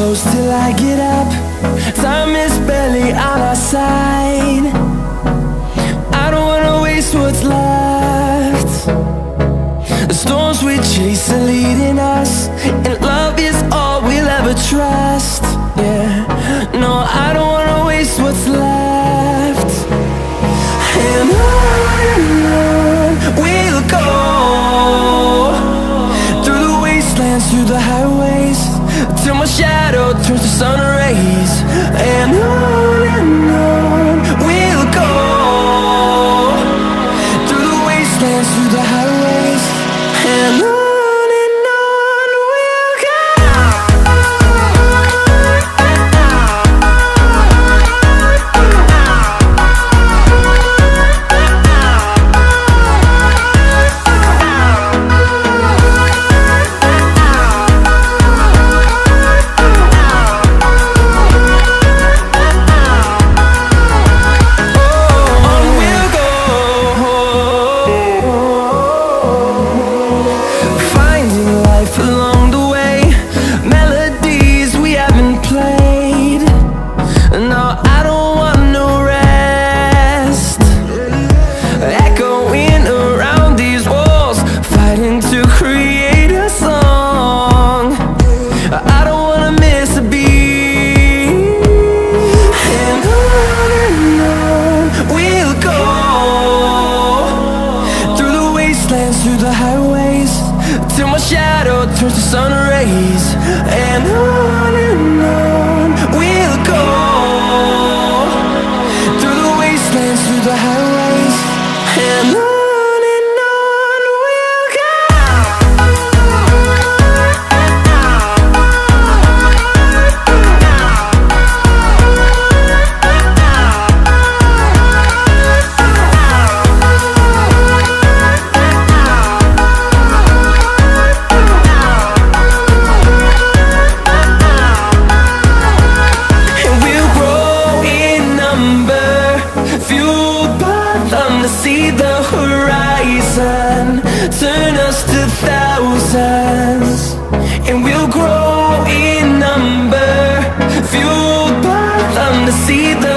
close till I get up. Time is barely on our side. I don't wanna waste what's left. The storms we chase are leading us, and love is all we'll ever trust. Yeah, no, I don't wanna waste what's left. And on we'll go, through the wastelands, through the highways, till my shadow turns to sun rays. And on we'll go, through the wastelands, through the highways, and on. Through the highways, till my shadow turns to sun rays. And on we'll go, through the wastelands, through the highways, and on. See the horizon turn us to thousands, and we'll grow in number, fueled by them to see the